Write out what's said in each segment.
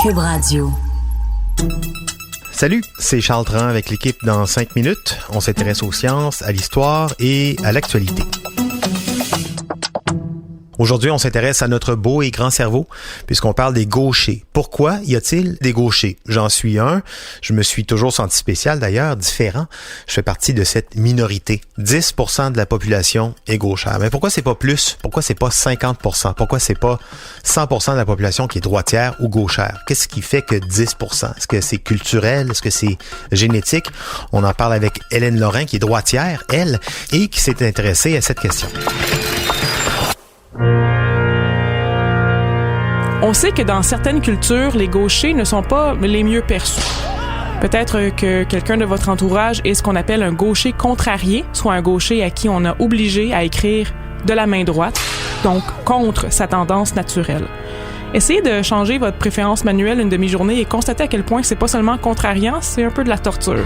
Cube Radio. Salut, c'est Charles Tran avec l'équipe dans 5 minutes. On s'intéresse aux sciences, à l'histoire et à l'actualité. Aujourd'hui, on s'intéresse à notre beau et grand cerveau, puisqu'on parle des gauchers. Pourquoi y a-t-il des gauchers? J'en suis un. Je me suis toujours senti spécial, d'ailleurs, différent. Je fais partie de cette minorité. 10% de la population est gauchère. Mais pourquoi c'est pas plus? Pourquoi c'est pas 50%? Pourquoi c'est pas 100% de la population qui est droitière ou gauchère? Qu'est-ce qui fait que 10%? Est-ce que c'est culturel? Est-ce que c'est génétique? On en parle avec Hélène Lorrain, qui est droitière, elle, et qui s'est intéressée à cette question. On sait que dans certaines cultures, les gauchers ne sont pas les mieux perçus. Peut-être que quelqu'un de votre entourage est ce qu'on appelle un gaucher contrarié, soit un gaucher à qui on a obligé à écrire de la main droite, donc contre sa tendance naturelle. Essayez de changer votre préférence manuelle une demi-journée et constatez à quel point c'est pas seulement contrariant, c'est un peu de la torture.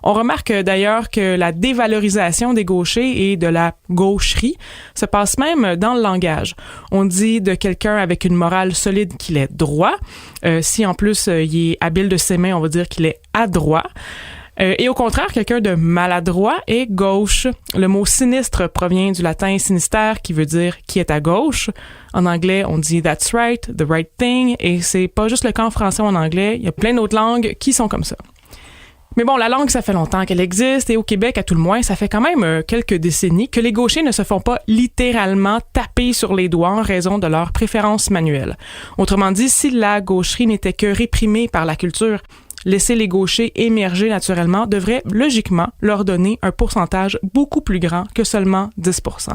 On remarque d'ailleurs que la dévalorisation des gauchers et de la gaucherie se passe même dans le langage. On dit de quelqu'un avec une morale solide qu'il est droit. Si en plus il est habile de ses mains, on va dire qu'il est adroit. Et au contraire, quelqu'un de maladroit est gauche. Le mot sinistre provient du latin sinister qui veut dire qui est à gauche. En anglais, on dit that's right, the right thing. Et c'est pas juste le cas en français ou en anglais. Il y a plein d'autres langues qui sont comme ça. Mais bon, la langue, ça fait longtemps qu'elle existe et au Québec, à tout le moins, ça fait quand même quelques décennies que les gauchers ne se font pas littéralement taper sur les doigts en raison de leur préférence manuelle. Autrement dit, si la gaucherie n'était que réprimée par la culture, laisser les gauchers émerger naturellement devrait logiquement leur donner un pourcentage beaucoup plus grand que seulement 10%.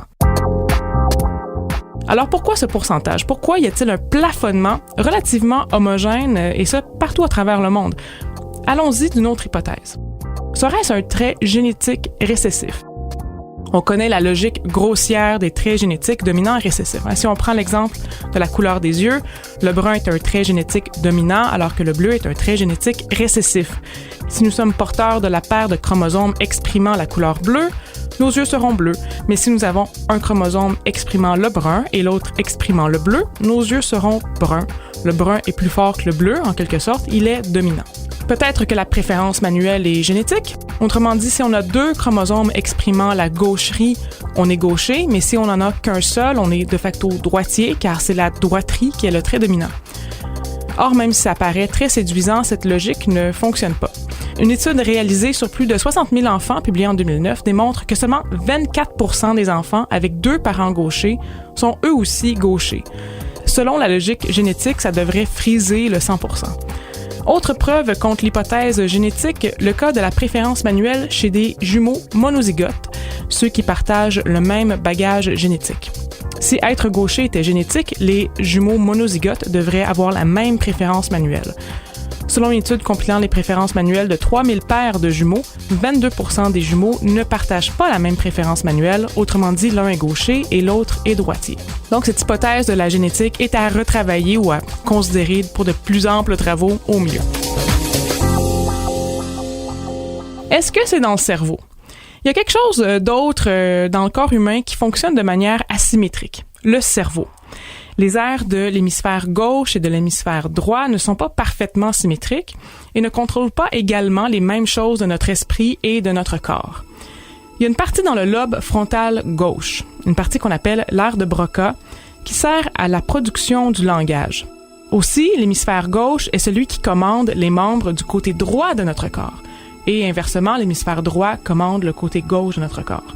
Alors pourquoi ce pourcentage? Pourquoi y a-t-il un plafonnement relativement homogène et ça partout à travers le monde? Allons-y d'une autre hypothèse. Serait-ce un trait génétique récessif? On connaît la logique grossière des traits génétiques dominants et récessifs. Si on prend l'exemple de la couleur des yeux, le brun est un trait génétique dominant alors que le bleu est un trait génétique récessif. Si nous sommes porteurs de la paire de chromosomes exprimant la couleur bleue, nos yeux seront bleus. Mais si nous avons un chromosome exprimant le brun et l'autre exprimant le bleu, nos yeux seront bruns. Le brun est plus fort que le bleu, en quelque sorte, il est dominant. Peut-être que la préférence manuelle est génétique. Autrement dit, si on a 2 chromosomes exprimant la gaucherie, on est gaucher, mais si on n'en a qu'un seul, on est de facto droitier, car c'est la droiterie qui est le trait dominant. Or, même si ça paraît très séduisant, cette logique ne fonctionne pas. Une étude réalisée sur plus de 60 000 enfants, publiée en 2009, démontre que seulement 24% des enfants avec 2 parents gauchers sont eux aussi gauchers. Selon la logique génétique, ça devrait friser le 100%. Autre preuve contre l'hypothèse génétique, le cas de la préférence manuelle chez des jumeaux monozygotes, ceux qui partagent le même bagage génétique. Si être gaucher était génétique, les jumeaux monozygotes devraient avoir la même préférence manuelle. Selon une étude compilant les préférences manuelles de 3000 paires de jumeaux, 22% des jumeaux ne partagent pas la même préférence manuelle, autrement dit, l'un est gaucher et l'autre est droitier. Donc, cette hypothèse de la génétique est à retravailler ou à considérer pour de plus amples travaux au mieux. Est-ce que c'est dans le cerveau? Il y a quelque chose d'autre dans le corps humain qui fonctionne de manière asymétrique, le cerveau. Les aires de l'hémisphère gauche et de l'hémisphère droit ne sont pas parfaitement symétriques et ne contrôlent pas également les mêmes choses de notre esprit et de notre corps. Il y a une partie dans le lobe frontal gauche, une partie qu'on appelle l'aire de Broca, qui sert à la production du langage. Aussi, l'hémisphère gauche est celui qui commande les membres du côté droit de notre corps. Et inversement, l'hémisphère droit commande le côté gauche de notre corps.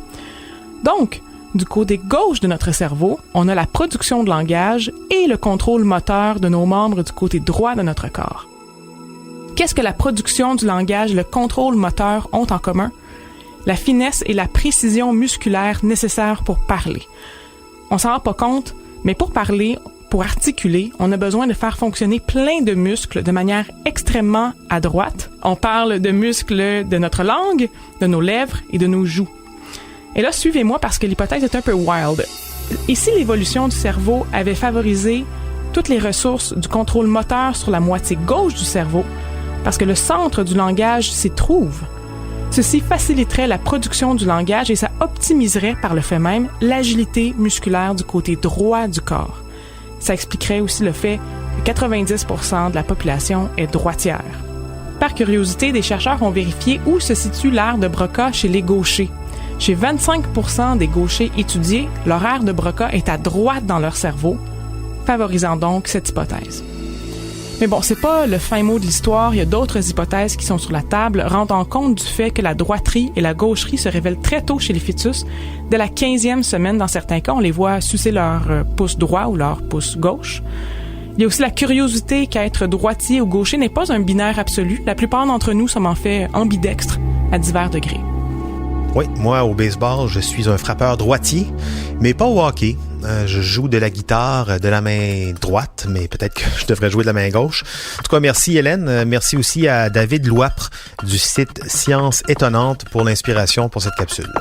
Donc, du côté gauche de notre cerveau, on a la production de langage et le contrôle moteur de nos membres du côté droit de notre corps. Qu'est-ce que la production du langage et le contrôle moteur ont en commun? La finesse et la précision musculaire nécessaires pour parler. On s'en rend pas compte, mais pour parler, pour articuler, on a besoin de faire fonctionner plein de muscles de manière extrêmement adroite. On parle de muscles de notre langue, de nos lèvres et de nos joues. Et là, suivez-moi parce que l'hypothèse est un peu wild. Et si l'évolution du cerveau avait favorisé toutes les ressources du contrôle moteur sur la moitié gauche du cerveau, parce que le centre du langage s'y trouve, ceci faciliterait la production du langage et ça optimiserait par le fait même l'agilité musculaire du côté droit du corps. Ça expliquerait aussi le fait 90% de la population est droitière. Par curiosité, des chercheurs ont vérifié où se situe l'aire de Broca chez les gauchers. Chez 25% des gauchers étudiés, leur aire de Broca est à droite dans leur cerveau, favorisant donc cette hypothèse. Mais bon, c'est pas le fin mot de l'histoire, il y a d'autres hypothèses qui sont sur la table, rendant compte du fait que la droiterie et la gaucherie se révèlent très tôt chez les fœtus. Dès la 15e semaine, dans certains cas, on les voit sucer leur pouce droit ou leur pouce gauche. Il y a aussi la curiosité qu'être droitier ou gaucher n'est pas un binaire absolu. La plupart d'entre nous sommes en fait ambidextres à divers degrés. Oui, moi, au baseball, je suis un frappeur droitier, mais pas au hockey. Je joue de la guitare de la main droite, mais peut-être que je devrais jouer de la main gauche. En tout cas, merci Hélène. Merci aussi à David Louapre du site Science Étonnante pour l'inspiration pour cette capsule.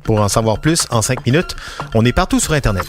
Pour en savoir plus, en 5 minutes, on est partout sur Internet.